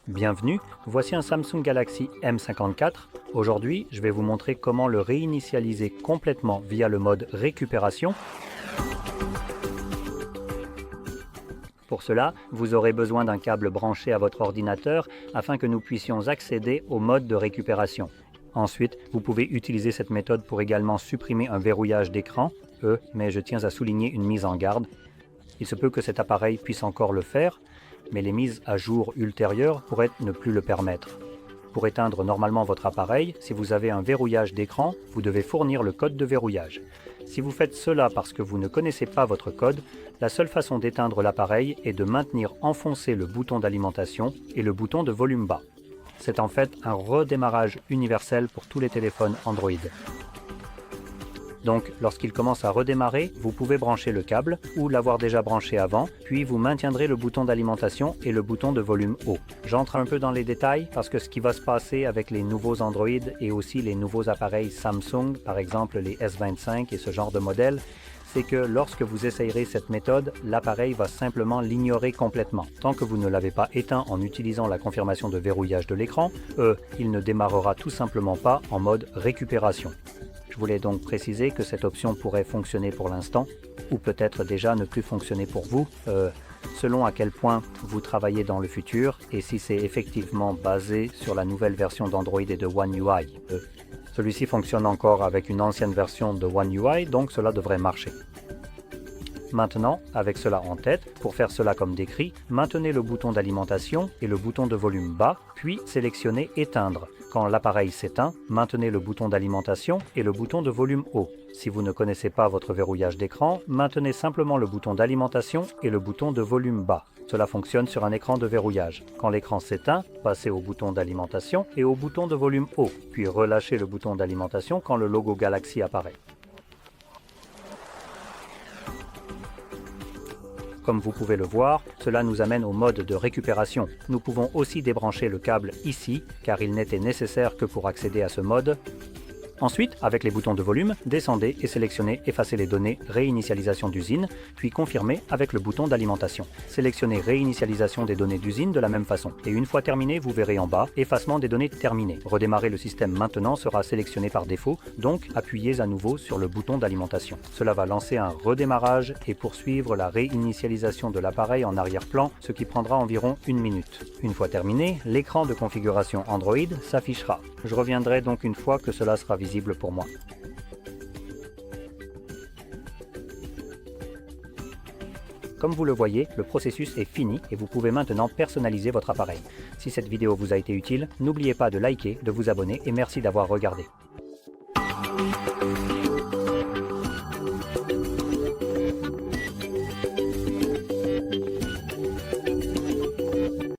Bienvenue, voici un Samsung Galaxy M54. Aujourd'hui, je vais vous montrer comment le réinitialiser complètement via le mode récupération. Pour cela, vous aurez besoin d'un câble branché à votre ordinateur afin que nous puissions accéder au mode de récupération. Ensuite, vous pouvez utiliser cette méthode pour également supprimer un verrouillage d'écran, mais je tiens à souligner une mise en garde. Il se peut que cet appareil puisse encore le faire, mais les mises à jour ultérieures pourraient ne plus le permettre. Pour éteindre normalement votre appareil, si vous avez un verrouillage d'écran, vous devez fournir le code de verrouillage. Si vous faites cela parce que vous ne connaissez pas votre code, la seule façon d'éteindre l'appareil est de maintenir enfoncé le bouton d'alimentation et le bouton de volume bas. C'est en fait un redémarrage universel pour tous les téléphones Android. Donc, lorsqu'il commence à redémarrer, vous pouvez brancher le câble ou l'avoir déjà branché avant, puis vous maintiendrez le bouton d'alimentation et le bouton de volume haut. J'entre un peu dans les détails parce que ce qui va se passer avec les nouveaux Android et aussi les nouveaux appareils Samsung, par exemple les S25 et ce genre de modèles, c'est que lorsque vous essayerez cette méthode, l'appareil va simplement l'ignorer complètement. Tant que vous ne l'avez pas éteint en utilisant la confirmation de verrouillage de l'écran, il ne démarrera tout simplement pas en mode récupération. Je voulais donc préciser que cette option pourrait fonctionner pour l'instant, ou peut-être déjà ne plus fonctionner pour vous, selon à quel point vous travaillez dans le futur et si c'est effectivement basé sur la nouvelle version d'Android et de One UI. Celui-ci fonctionne encore avec une ancienne version de One UI, donc cela devrait marcher. Maintenant, avec cela en tête, pour faire cela comme décrit, maintenez le bouton d'alimentation et le bouton de volume bas, puis sélectionnez Éteindre. Quand l'appareil s'éteint, maintenez le bouton d'alimentation et le bouton de volume haut. Si vous ne connaissez pas votre verrouillage d'écran, maintenez simplement le bouton d'alimentation et le bouton de volume bas. Cela fonctionne sur un écran de verrouillage. Quand l'écran s'éteint, passez au bouton d'alimentation et au bouton de volume haut, puis relâchez le bouton d'alimentation quand le logo Galaxy apparaît. Comme vous pouvez le voir, cela nous amène au mode de récupération. Nous pouvons aussi débrancher le câble ici, car il n'était nécessaire que pour accéder à ce mode. Ensuite, avec les boutons de volume, descendez et sélectionnez Effacer les données, réinitialisation d'usine, puis confirmez avec le bouton d'alimentation. Sélectionnez réinitialisation des données d'usine de la même façon. Et une fois terminé, vous verrez en bas Effacement des données terminé. Redémarrer le système maintenant sera sélectionné par défaut, donc appuyez à nouveau sur le bouton d'alimentation. Cela va lancer un redémarrage et poursuivre la réinitialisation de l'appareil en arrière-plan, ce qui prendra environ 1 minute. Une fois terminé, l'écran de configuration Android s'affichera. Je reviendrai donc une fois que cela sera visible pour moi. Comme vous le voyez, le processus est fini et vous pouvez maintenant personnaliser votre appareil. Si cette vidéo vous a été utile, n'oubliez pas de liker, de vous abonner et merci d'avoir regardé.